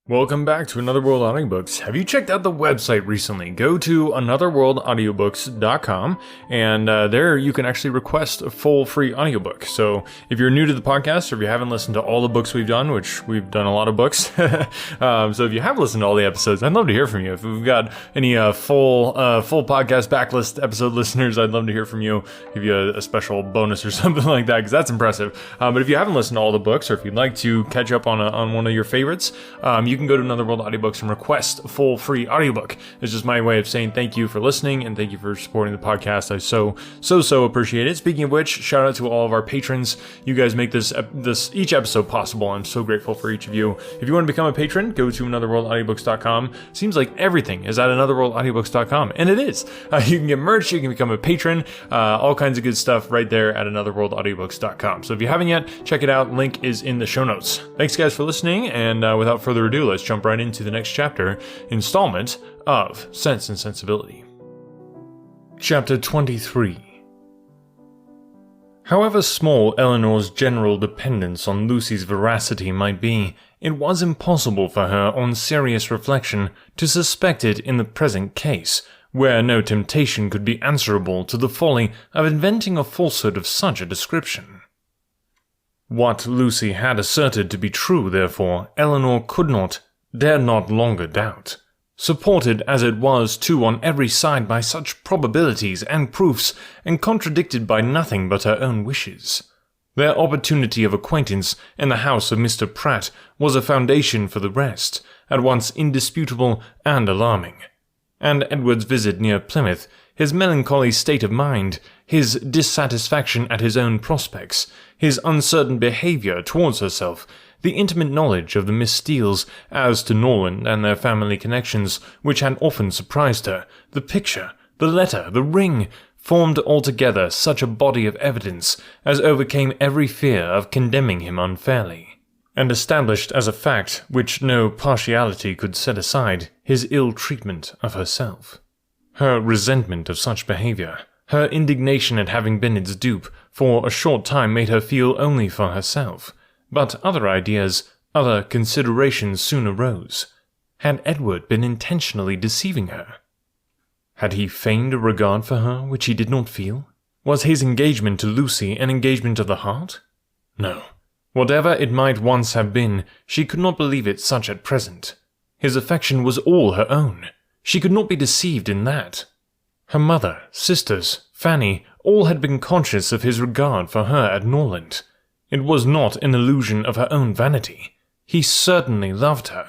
Welcome back to Another World Audiobooks. Have you checked out the website recently? Go to anotherworldaudiobooks.com and there you can actually request a full free audiobook. So if you're new to the podcast or if you haven't listened to all the books we've done, which we've done a lot of books, so if you have listened to all the episodes, I'd love to hear from you. If we've got any full podcast backlist episode listeners, I'd love to hear from you. Give you a special bonus or something like that because that's impressive. But if you haven't listened to all the books or if you'd like to catch up on one of your favorites, you can go to Another World Audiobooks and request a full free audiobook. It's just my way of saying thank you for listening and thank you for supporting the podcast. I so appreciate it. Speaking of which, shout out to all of our patrons. You guys make this each episode possible. I'm so grateful for each of you. If you want to become a patron, go to anotherworldaudiobooks.com. Seems like everything is at anotherworldaudiobooks.com, and it is. You can get merch, you can become a patron, all kinds of good stuff right there at anotherworldaudiobooks.com. So if you haven't yet, check it out. Link is in the show notes. Thanks guys for listening, and without further ado, let's jump right into the next chapter, installment of Sense and Sensibility. Chapter 23. However small Eleanor's general dependence on Lucy's veracity might be, it was impossible for her, on serious reflection, to suspect it in the present case, where no temptation could be answerable to the folly of inventing a falsehood of such a description. What Lucy had asserted to be true, therefore, Eleanor dared not longer doubt. Supported as it was too on every side by such probabilities and proofs, and contradicted by nothing but her own wishes. Their opportunity of acquaintance in the house of Mr. Pratt was a foundation for the rest, at once indisputable and alarming. And Edward's visit near Plymouth, his melancholy state of mind, his dissatisfaction at his own prospects, his uncertain behaviour towards herself, the intimate knowledge of the Miss Steeles as to Norland and their family connections, which had often surprised her, the picture, the letter, the ring, formed altogether such a body of evidence as overcame every fear of condemning him unfairly, and established as a fact which no partiality could set aside his ill treatment of herself. Her resentment of such behaviour, her indignation at having been its dupe, for a short time made her feel only for herself. But other ideas, other considerations soon arose. Had Edward been intentionally deceiving her? Had he feigned a regard for her which he did not feel? Was his engagement to Lucy an engagement of the heart? No. Whatever it might once have been, she could not believe it such at present. His affection was all her own. She could not be deceived in that. Her mother, sisters, Fanny, all had been conscious of his regard for her at Norland. It was not an illusion of her own vanity. He certainly loved her.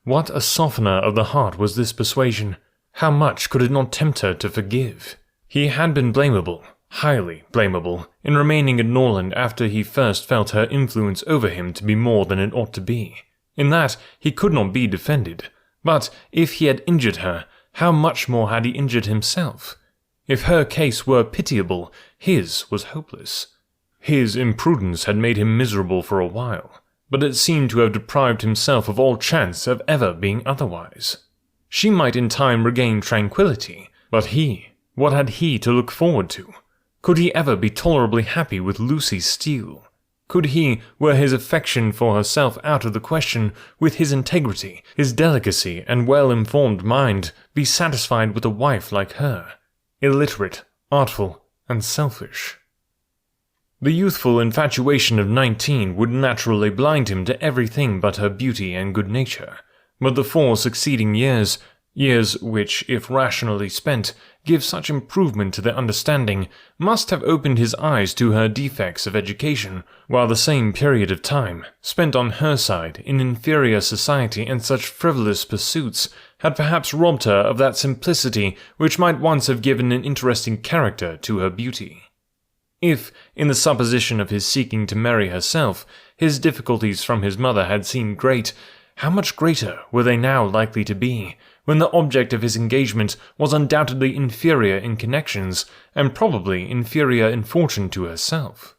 What a softener of the heart was this persuasion! How much could it not tempt her to forgive? He had been blamable, highly blamable, in remaining at Norland after he first felt her influence over him to be more than it ought to be. In that he could not be defended. But if he had injured her, how much more had he injured himself? If her case were pitiable, his was hopeless. His imprudence had made him miserable for a while, but it seemed to have deprived himself of all chance of ever being otherwise. She might in time regain tranquillity, but he, what had he to look forward to? Could he ever be tolerably happy with Lucy Steele? Could he, were his affection for herself out of the question, with his integrity, his delicacy and well-informed mind, be satisfied with a wife like her, illiterate, artful, and selfish? The youthful infatuation of 19 would naturally blind him to everything but her beauty and good nature, but the 4 succeeding years which, if rationally spent, give such improvement to the understanding, must have opened his eyes to her defects of education, while the same period of time, spent on her side in inferior society and such frivolous pursuits, had perhaps robbed her of that simplicity which might once have given an interesting character to her beauty. If, in the supposition of his seeking to marry herself, his difficulties from his mother had seemed great, how much greater were they now likely to be, when the object of his engagement was undoubtedly inferior in connections, and probably inferior in fortune to herself?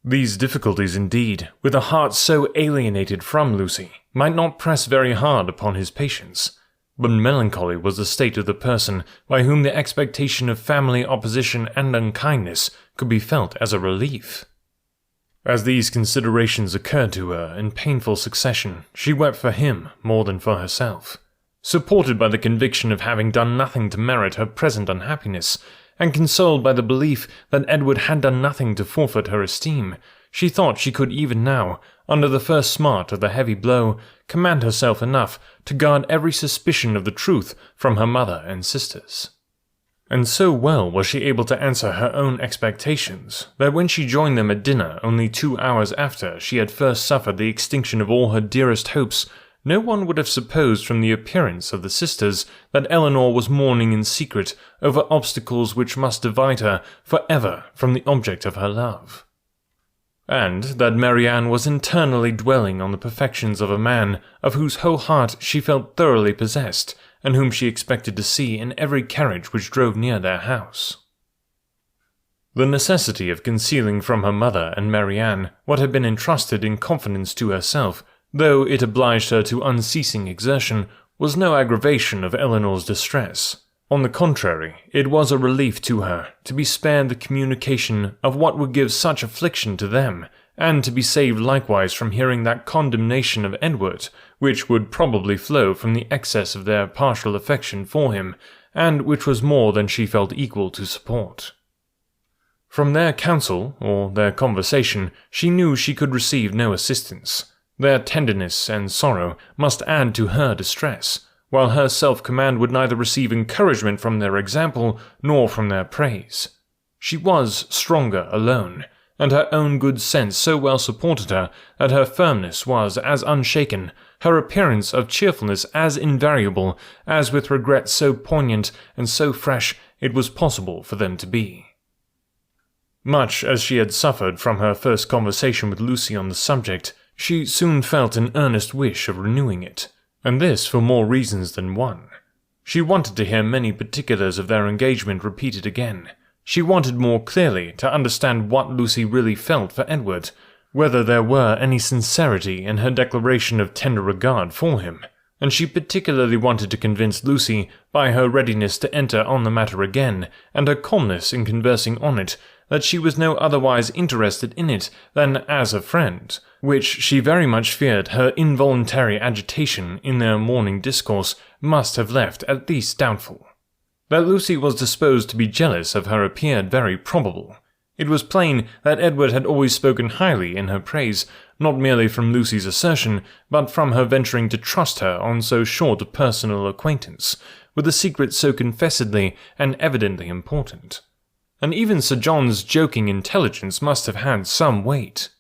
These difficulties, indeed, with a heart so alienated from Lucy, might not press very hard upon his patience, but melancholy was the state of the person by whom the expectation of family opposition and unkindness could be felt as a relief. As these considerations occurred to her in painful succession, she wept for him more than for herself. Supported by the conviction of having done nothing to merit her present unhappiness, and consoled by the belief that Edward had done nothing to forfeit her esteem, she thought she could even now, under the first smart of the heavy blow, command herself enough to guard every suspicion of the truth from her mother and sisters. And so well was she able to answer her own expectations, that when she joined them at dinner only 2 hours after she had first suffered the extinction of all her dearest hopes, no one would have supposed from the appearance of the sisters that Eleanor was mourning in secret over obstacles which must divide her for ever from the object of her love, and that Marianne was internally dwelling on the perfections of a man of whose whole heart she felt thoroughly possessed, and whom she expected to see in every carriage which drove near their house. The necessity of concealing from her mother and Marianne what had been entrusted in confidence to herself, though it obliged her to unceasing exertion, was no aggravation of Eleanor's distress. On the contrary, it was a relief to her to be spared the communication of what would give such affliction to them, and to be saved likewise from hearing that condemnation of Edward, which would probably flow from the excess of their partial affection for him, and which was more than she felt equal to support. From their counsel, or their conversation, she knew she could receive no assistance. Their tenderness and sorrow must add to her distress, while her self-command would neither receive encouragement from their example nor from their praise. She was stronger alone, and her own good sense so well supported her that her firmness was as unshaken, her appearance of cheerfulness as invariable, as with regret so poignant and so fresh it was possible for them to be. Much as she had suffered from her first conversation with Lucy on the subject, she soon felt an earnest wish of renewing it, and this for more reasons than one. She wanted to hear many particulars of their engagement repeated again. She wanted more clearly to understand what Lucy really felt for Edward, whether there were any sincerity in her declaration of tender regard for him, and she particularly wanted to convince Lucy, by her readiness to enter on the matter again, and her calmness in conversing on it, that she was no otherwise interested in it than as a friend, which she very much feared her involuntary agitation in their morning discourse must have left at least doubtful. That Lucy was disposed to be jealous of her appeared very probable. It was plain that Edward had always spoken highly in her praise, not merely from Lucy's assertion, but from her venturing to trust her on so short a personal acquaintance, with a secret so confessedly and evidently important. And even Sir John's joking intelligence must have had some weight.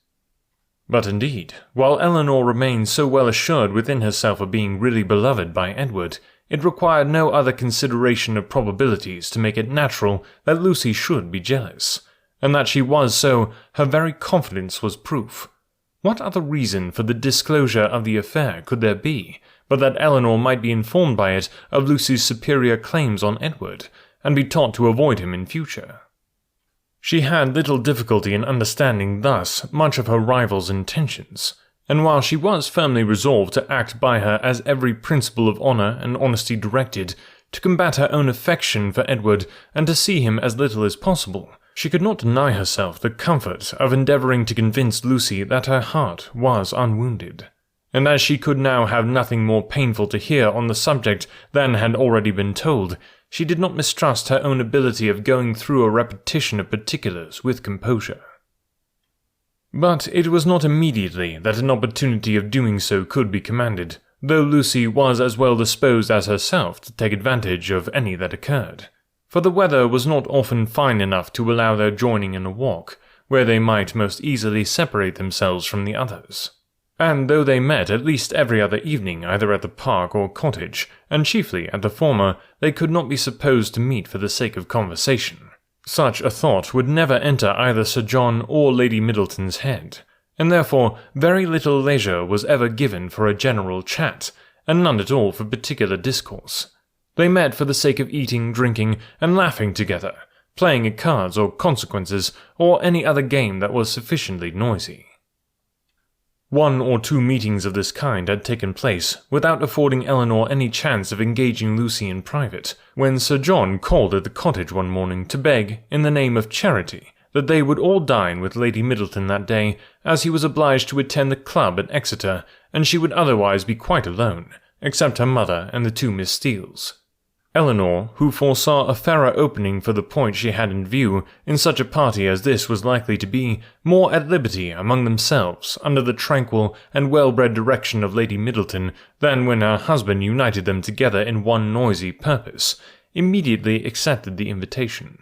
But indeed, while Eleanor remained so well assured within herself of being really beloved by Edward, it required no other consideration of probabilities to make it natural that Lucy should be jealous, and that she was so, her very confidence was proof. What other reason for the disclosure of the affair could there be, but that Eleanor might be informed by it of Lucy's superior claims on Edward, and be taught to avoid him in future? She had little difficulty in understanding thus much of her rival's intentions, and while she was firmly resolved to act by her as every principle of honour and honesty directed, to combat her own affection for Edward and to see him as little as possible, she could not deny herself the comfort of endeavouring to convince Lucy that her heart was unwounded. And as she could now have nothing more painful to hear on the subject than had already been told, she did not mistrust her own ability of going through a repetition of particulars with composure. But it was not immediately that an opportunity of doing so could be commanded, though Lucy was as well disposed as herself to take advantage of any that occurred, for the weather was not often fine enough to allow their joining in a walk, where they might most easily separate themselves from the others. And though they met at least every other evening either at the park or cottage, and chiefly at the former, they could not be supposed to meet for the sake of conversation. Such a thought would never enter either Sir John or Lady Middleton's head, and therefore very little leisure was ever given for a general chat, and none at all for particular discourse. They met for the sake of eating, drinking, and laughing together, playing at cards or consequences, or any other game that was sufficiently noisy. 1 or 2 meetings of this kind had taken place, without affording Eleanor any chance of engaging Lucy in private, when Sir John called at the cottage one morning to beg, in the name of charity, that they would all dine with Lady Middleton that day, as he was obliged to attend the club at Exeter, and she would otherwise be quite alone, except her mother and the two Miss Steeles. Eleanor, who foresaw a fairer opening for the point she had in view, in such a party as this was likely to be, more at liberty among themselves under the tranquil and well-bred direction of Lady Middleton than when her husband united them together in one noisy purpose, immediately accepted the invitation.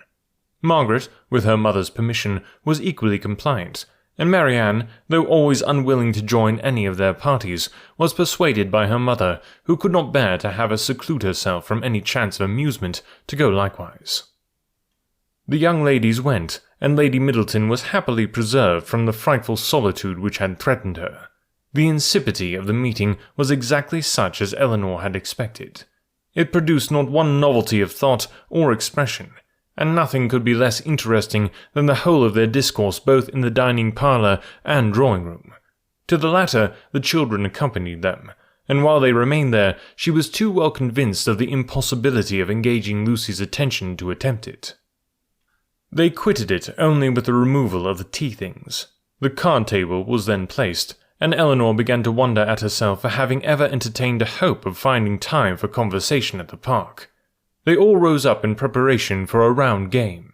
Margaret, with her mother's permission, was equally compliant, and Marianne, though always unwilling to join any of their parties, was persuaded by her mother, who could not bear to have her seclude herself from any chance of amusement, to go likewise. The young ladies went, and Lady Middleton was happily preserved from the frightful solitude which had threatened her. The insipidity of the meeting was exactly such as Eleanor had expected. It produced not one novelty of thought or expression, and nothing could be less interesting than the whole of their discourse both in the dining-parlour and drawing-room. To the latter the children accompanied them, and while they remained there she was too well convinced of the impossibility of engaging Lucy's attention to attempt it. They quitted it only with the removal of the tea-things. The card-table was then placed, and Eleanor began to wonder at herself for having ever entertained a hope of finding time for conversation at the park. They all rose up in preparation for a round game.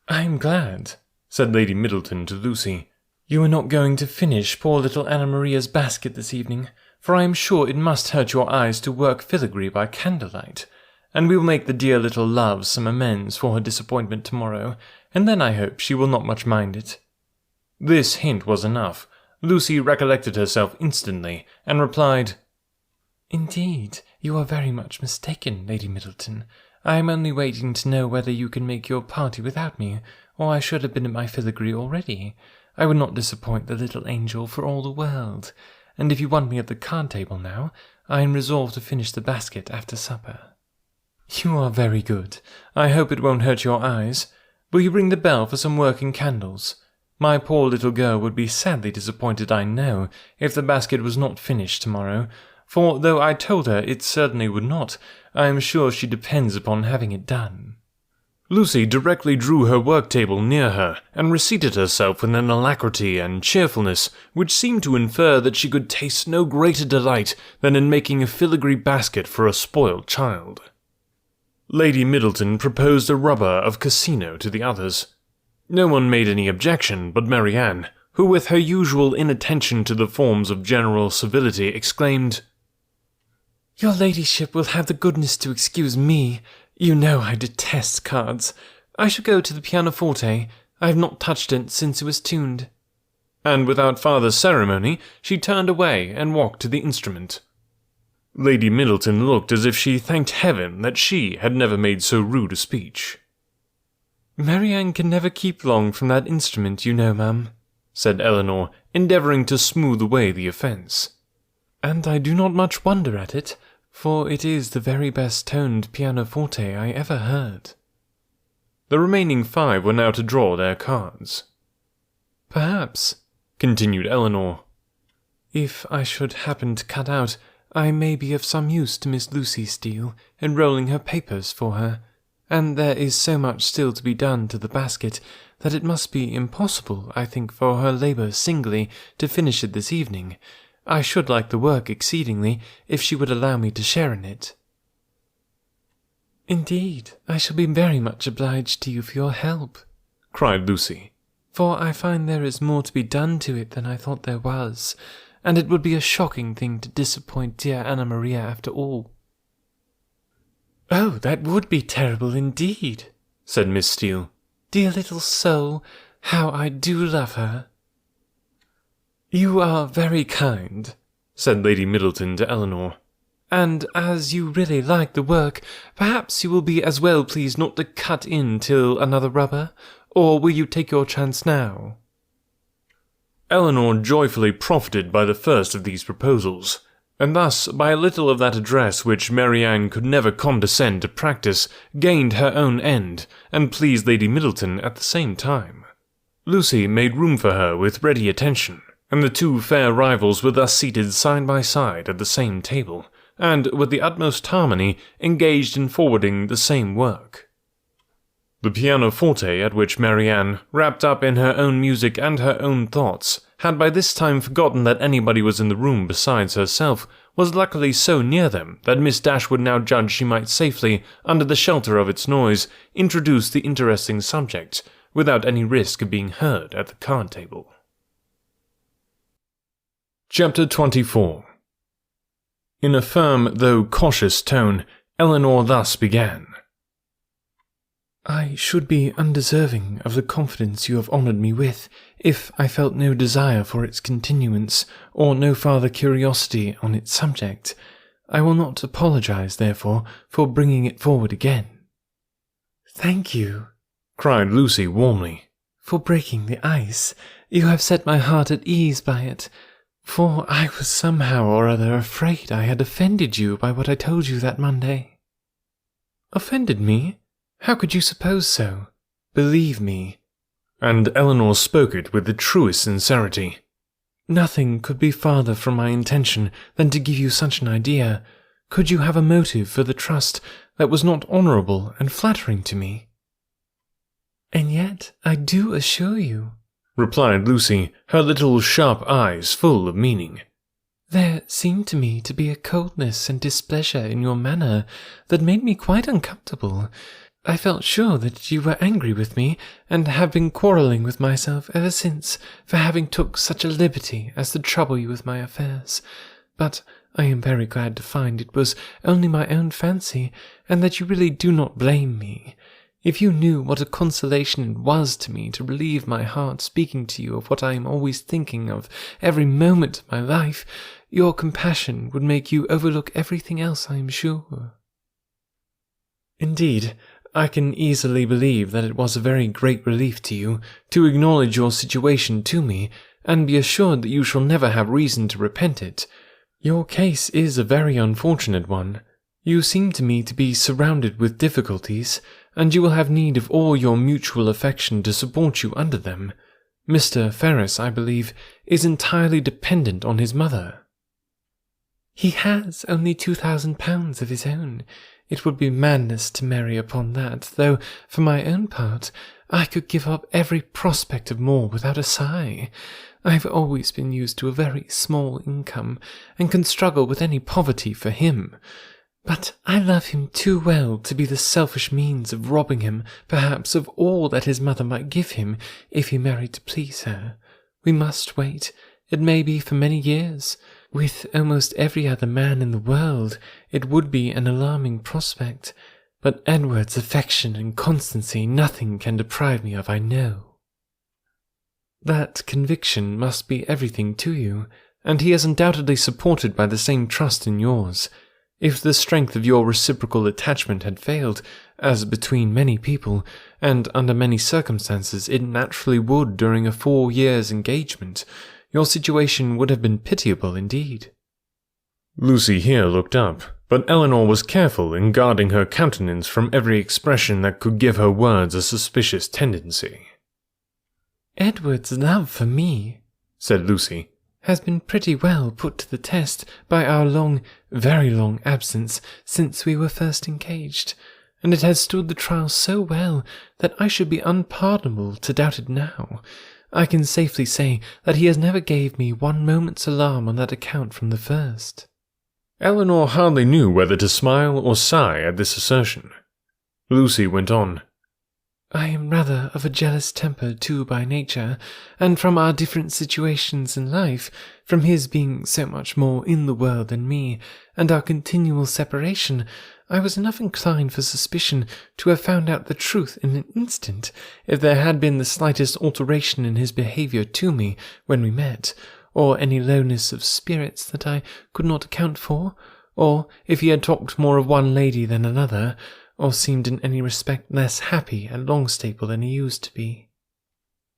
"I am glad," said Lady Middleton to Lucy, "you are not going to finish poor little Anna Maria's basket this evening, for I am sure it must hurt your eyes to work filigree by candlelight, and we will make the dear little love some amends for her disappointment tomorrow, and then I hope she will not much mind it." This hint was enough. Lucy recollected herself instantly, and replied, "Indeed, you are very much mistaken, Lady Middleton. I am only waiting to know whether you can make your party without me, or I should have been at my filigree already. I would not disappoint the little angel for all the world, and if you want me at the card-table now, I am resolved to finish the basket after supper." "You are very good. I hope it won't hurt your eyes. Will you ring the bell for some working candles? My poor little girl would be sadly disappointed, I know, if the basket was not finished tomorrow, for though I told her it certainly would not, I am sure she depends upon having it done." Lucy directly drew her work-table near her, and reseated herself with an alacrity and cheerfulness which seemed to infer that she could taste no greater delight than in making a filigree basket for a spoiled child. Lady Middleton proposed a rubber of Casino to the others. No one made any objection but Marianne, who with her usual inattention to the forms of general civility exclaimed, "Your ladyship will have the goodness to excuse me. You know I detest cards. I shall go to the pianoforte. I have not touched it since it was tuned." And without farther ceremony she turned away and walked to the instrument. Lady Middleton looked as if she thanked heaven that she had never made so rude a speech. "Marianne can never keep long from that instrument, you know, ma'am," said Eleanor, endeavouring to smooth away the offence. "And I do not much wonder at it, for it is the very best toned pianoforte I ever heard." The remaining 5 were now to draw their cards. "Perhaps," continued Eleanor, "if I should happen to cut out, I may be of some use to Miss Lucy Steele in rolling her papers for her, and there is so much still to be done to the basket that it must be impossible, I think, for her labour singly to finish it this evening. I should like the work exceedingly if she would allow me to share in it." "Indeed, I shall be very much obliged to you for your help," cried Lucy, "for I find there is more to be done to it than I thought there was, and it would be a shocking thing to disappoint dear Anna Maria after all." "Oh, that would be terrible indeed," said Miss Steele. "Dear little soul, how I do love her." "You are very kind," said Lady Middleton to Eleanor, "and as you really like the work, perhaps you will be as well pleased not to cut in till another rubber, or will you take your chance now?" Eleanor joyfully profited by the first of these proposals, and thus, by a little of that address which Marianne could never condescend to practice, gained her own end, and pleased Lady Middleton at the same time. Lucy made room for her with ready attention, and the 2 fair rivals were thus seated side by side at the same table, and, with the utmost harmony, engaged in forwarding the same work. The pianoforte at which Marianne, wrapped up in her own music and her own thoughts, had by this time forgotten that anybody was in the room besides herself, was luckily so near them that Miss Dashwood now judged she might safely, under the shelter of its noise, introduce the interesting subject, without any risk of being heard at the card table. Chapter 24. In a firm, though cautious tone, Elinor thus began. I should be undeserving of the confidence you have honoured me with, if I felt no desire for its continuance, or no farther curiosity on its subject. I will not apologize, therefore, for bringing it forward again. Thank you, cried Lucy warmly, for breaking the ice. You have set my heart at ease by it, for I was somehow or other afraid I had offended you by what I told you that Monday. Offended me? How could you suppose so? Believe me, and Elinor spoke it with the truest sincerity, nothing could be farther from my intention than to give you such an idea. Could you have a motive for the trust that was not honourable and flattering to me? And yet I do assure you, replied Lucy, her little sharp eyes full of meaning. There seemed to me to be a coldness and displeasure in your manner that made me quite uncomfortable. I felt sure that you were angry with me, and have been quarrelling with myself ever since for having took such a liberty as to trouble you with my affairs. But I am very glad to find it was only my own fancy, and that you really do not blame me. If you knew what a consolation it was to me to relieve my heart speaking to you of what I am always thinking of every moment of my life, your compassion would make you overlook everything else, I am sure. Indeed, I can easily believe that it was a very great relief to you to acknowledge your situation to me, and be assured that you shall never have reason to repent it. Your case is a very unfortunate one. You seem to me to be surrounded with difficulties, and you will have need of all your mutual affection to support you under them. Mr. Ferris, I believe, is entirely dependent on his mother. He has only £2,000 of his own. It would be madness to marry upon that, though, for my own part, I could give up every prospect of more without a sigh. I have always been used to a very small income, and can struggle with any poverty for him. But I love him too well to be the selfish means of robbing him, perhaps, of all that his mother might give him if he married to please her. We must wait. It may be for many years. With almost every other man in the world, it would be an alarming prospect, but Edward's affection and constancy nothing can deprive me of, I know. That conviction must be everything to you, and he is undoubtedly supported by the same trust in yours. If the strength of your reciprocal attachment had failed, as between many people, and under many circumstances it naturally would during a 4 years' engagement, your situation would have been pitiable indeed. Lucy here looked up, but Elinor was careful in guarding her countenance from every expression that could give her words a suspicious tendency. Edward's love for me, said Lucy, has been pretty well put to the test by our long, very long absence since we were first engaged, and it has stood the trial so well that I should be unpardonable to doubt it now. I can safely say that he has never gave me one moment's alarm on that account from the first. Elinor hardly knew whether to smile or sigh at this assertion. Lucy went on. I am rather of a jealous temper too by nature, and from our different situations in life, from his being so much more in the world than me, and our continual separation, I was enough inclined for suspicion to have found out the truth in an instant, if there had been the slightest alteration in his behaviour to me when we met, or any lowness of spirits that I could not account for, or if he had talked more of one lady than another, or seemed in any respect less happy at Longstaple than he used to be.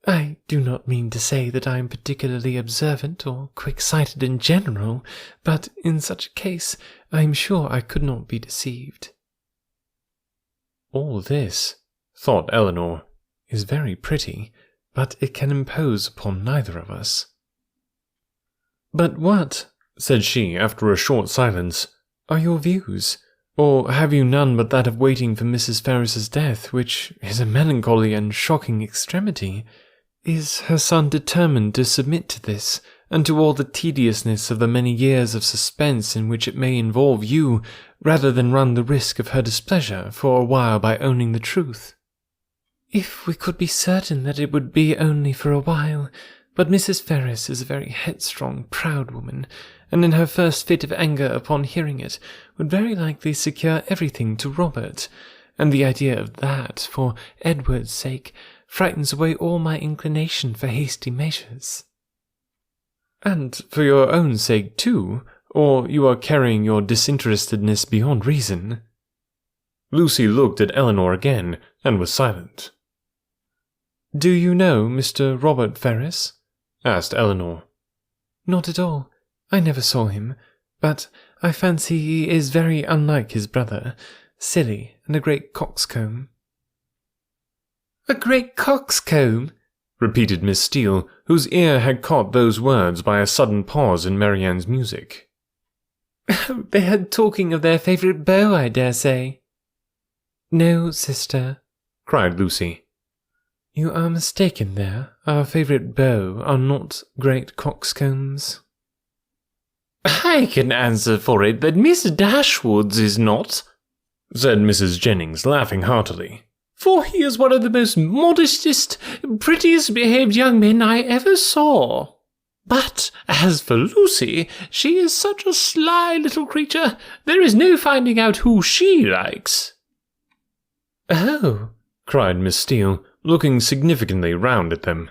I do not mean to say that I am particularly observant or quick-sighted in general, but in such a case I am sure I could not be deceived. All this, thought Elinor, is very pretty, but it can impose upon neither of us. But what, said she after a short silence, are your views? Or have you none but that of waiting for Mrs. Ferris's death, which is a melancholy and shocking extremity? Is her son determined to submit to this, and to all the tediousness of the many years of suspense in which it may involve you, rather than run the risk of her displeasure for a while by owning the truth? If we could be certain that it would be only for a while, but Mrs. Ferris is a very headstrong, proud woman, and in her first fit of anger upon hearing it, would very likely secure everything to Robert, and the idea of that, for Edward's sake, frightens away all my inclination for hasty measures. And for your own sake too, or you are carrying your disinterestedness beyond reason? Lucy looked at Elinor again, and was silent. Do you know Mr. Robert Ferris? Asked Elinor. Not at all. I never saw him, but I fancy he is very unlike his brother, silly and a great coxcomb. A great coxcomb? Repeated Miss Steele, whose ear had caught those words by a sudden pause in Marianne's music. They are talking of their favourite beau, I dare say. No, sister, cried Lucy. You are mistaken there. Our favourite beaux are not great coxcombs. I can answer for it that Miss Dashwood's is not, said Mrs. Jennings, laughing heartily, for he is one of the most modestest, prettiest behaved young men I ever saw. But as for Lucy, she is such a sly little creature, there is no finding out who she likes. Oh, cried Miss Steele, looking significantly round at them.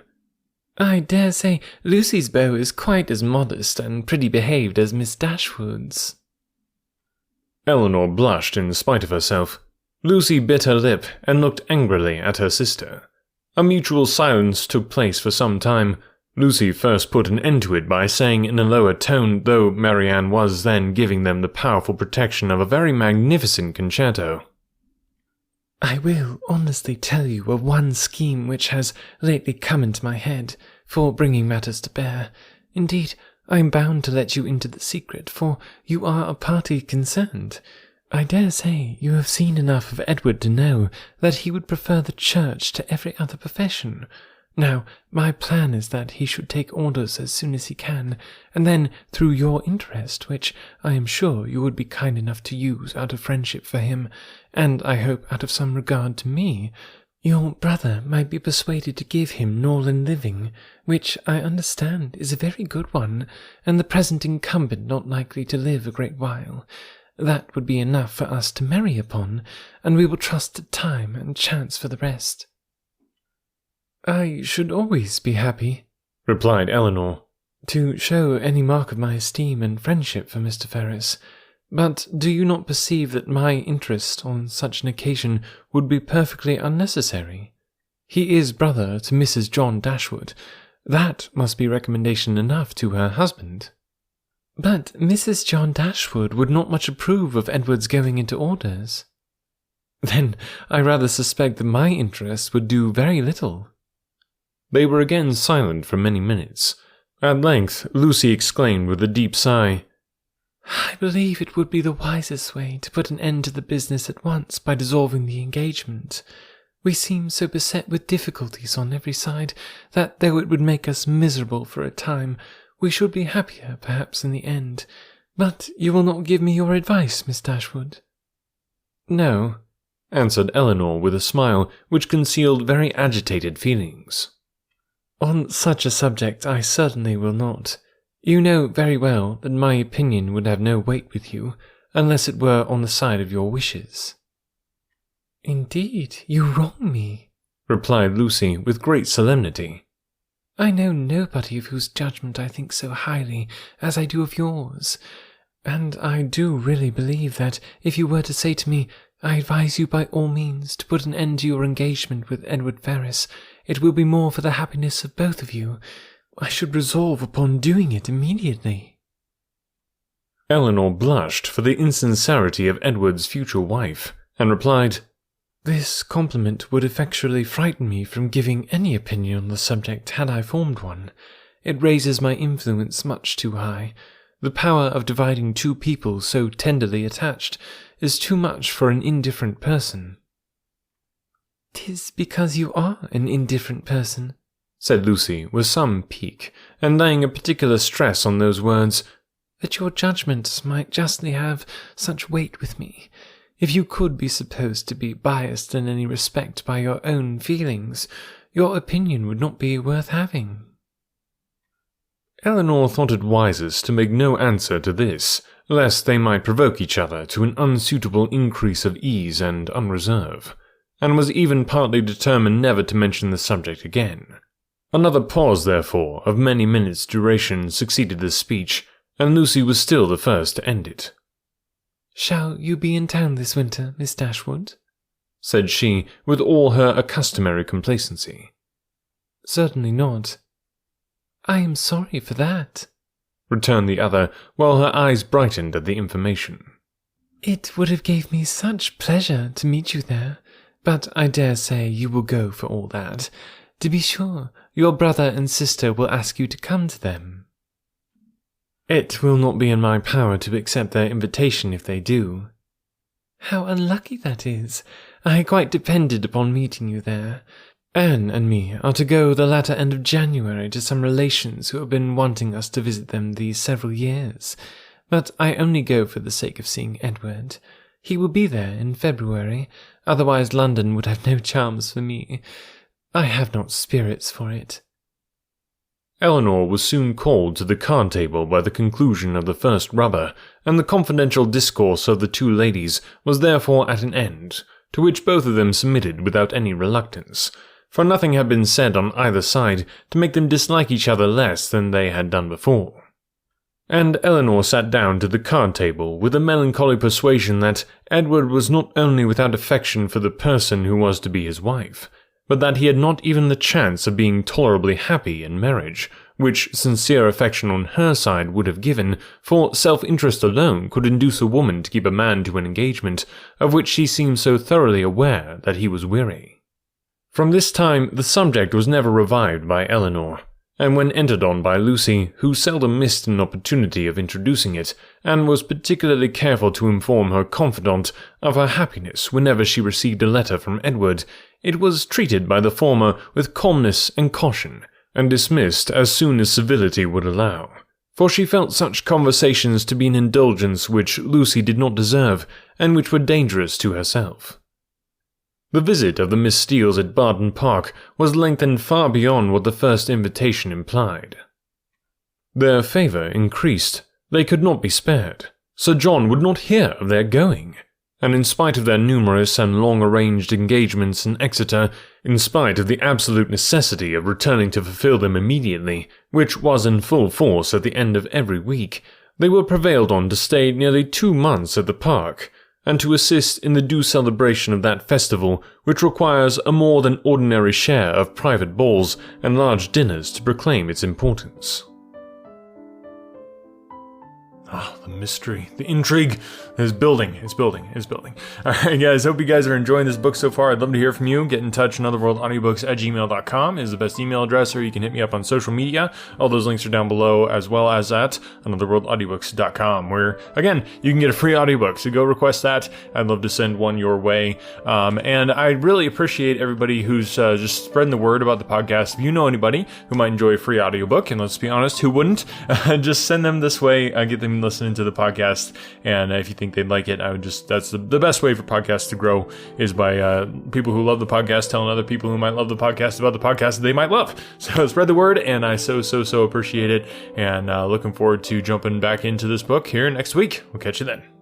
I dare say Lucy's beau is quite as modest and pretty behaved as Miss Dashwood's. Elinor blushed in spite of herself. Lucy bit her lip and looked angrily at her sister. A mutual silence took place for some time. Lucy first put an end to it by saying in a lower tone, though Marianne was then giving them the powerful protection of a very magnificent concerto. I will honestly tell you of one scheme which has lately come into my head, for bringing matters to bear. Indeed, I am bound to let you into the secret, for you are a party concerned. I dare say you have seen enough of Edward to know that he would prefer the church to every other profession. Now, my plan is that he should take orders as soon as he can, and then, through your interest, which I am sure you would be kind enough to use out of friendship for him, and I hope out of some regard to me, your brother might be persuaded to give him Norland living, which I understand is a very good one, and the present incumbent not likely to live a great while. That would be enough for us to marry upon, and we will trust to time and chance for the rest. I should always be happy, replied Elinor, to show any mark of my esteem and friendship for Mr. Ferris. But do you not perceive that my interest on such an occasion would be perfectly unnecessary? He is brother to Mrs. John Dashwood. That must be recommendation enough to her husband. But Mrs. John Dashwood would not much approve of Edward's going into orders. Then I rather suspect that my interest would do very little. They were again silent for many minutes. At length Lucy exclaimed with a deep sigh, I believe it would be the wisest way to put an end to the business at once by dissolving the engagement. We seem so beset with difficulties on every side that, though it would make us miserable for a time, we should be happier perhaps in the end. But you will not give me your advice, Miss Dashwood? No, answered Elinor with a smile which concealed very agitated feelings. On such a subject I certainly will not. You know very well that my opinion would have no weight with you, unless it were on the side of your wishes. Indeed, you wrong me, replied Lucy with great solemnity. I know nobody of whose judgment I think so highly as I do of yours, and I do really believe that if you were to say to me, I advise you by all means to put an end to your engagement with Edward Ferris, it will be more for the happiness of both of you, I should resolve upon doing it immediately. Elinor blushed for the insincerity of Edward's future wife, and replied, This compliment would effectually frighten me from giving any opinion on the subject had I formed one. It raises my influence much too high. The power of dividing two people so tenderly attached is too much for an indifferent person." "'Tis because you are an indifferent person," said Lucy with some pique, and laying a particular stress on those words, "that your judgment might justly have such weight with me. If you could be supposed to be biased in any respect by your own feelings, your opinion would not be worth having." Eleanor thought it wisest to make no answer to this, lest they might provoke each other to an unsuitable increase of ease and unreserve, and was even partly determined never to mention the subject again. Another pause, therefore, of many minutes' duration succeeded this speech, and Lucy was still the first to end it. "Shall you be in town this winter, Miss Dashwood?" said she, with all her customary complacency. "Certainly not." "I am sorry for that," returned the other, while her eyes brightened at the information. "It would have gave me such pleasure to meet you there, but I dare say you will go for all that. To be sure, your brother and sister will ask you to come to them." "It will not be in my power to accept their invitation if they do." "How unlucky that is! I quite depended upon meeting you there. Anne and me are to go the latter end of January to some relations who have been wanting us to visit them these several years, but I only go for the sake of seeing Edward. He will be there in February, otherwise London would have no charms for me. I have not spirits for it." Eleanor was soon called to the card table by the conclusion of the first rubber, and the confidential discourse of the two ladies was therefore at an end, to which both of them submitted without any reluctance, for nothing had been said on either side to make them dislike each other less than they had done before. And Eleanor sat down to the card table with a melancholy persuasion that Edward was not only without affection for the person who was to be his wife, but that he had not even the chance of being tolerably happy in marriage, which sincere affection on her side would have given, for self-interest alone could induce a woman to keep a man to an engagement of which she seemed so thoroughly aware that he was weary. From this time the subject was never revived by Eleanor, and when entered on by Lucy, who seldom missed an opportunity of introducing it, and was particularly careful to inform her confidant of her happiness whenever she received a letter from Edward, it was treated by the former with calmness and caution, and dismissed as soon as civility would allow, for she felt such conversations to be an indulgence which Lucy did not deserve, and which were dangerous to herself. The visit of the Miss Steeles at Barton Park was lengthened far beyond what the first invitation implied. Their favour increased. They could not be spared. Sir John would not hear of their going, and in spite of their numerous and long-arranged engagements in Exeter, in spite of the absolute necessity of returning to fulfil them immediately, which was in full force at the end of every week, they were prevailed on to stay nearly 2 months at the park, and to assist in the due celebration of that festival which requires a more than ordinary share of private balls and large dinners to proclaim its importance. Ah, the mystery, the intrigue is building. It's building. Alright guys, hope you guys are enjoying this book so far. I'd love to hear from you. Get in touch. anotherworldaudiobooks@gmail.com is the best email address, or you can hit me up on social media. All those links are down below, as well as at anotherworldaudiobooks.com, where, again, you can get a free audiobook, so go request that. I'd love to send one your way. And I really appreciate everybody who's just spreading the word about the podcast. If you know anybody who might enjoy a free audiobook, and let's be honest, who wouldn't, just send them this way, get them listening to the podcast, and if you think they'd like it, that's the best way for podcasts to grow, is by people who love the podcast telling other people who might love the podcast about the podcast that they might love. So spread the word, and I so appreciate it, and looking forward to jumping back into this book here next week. We'll catch you then.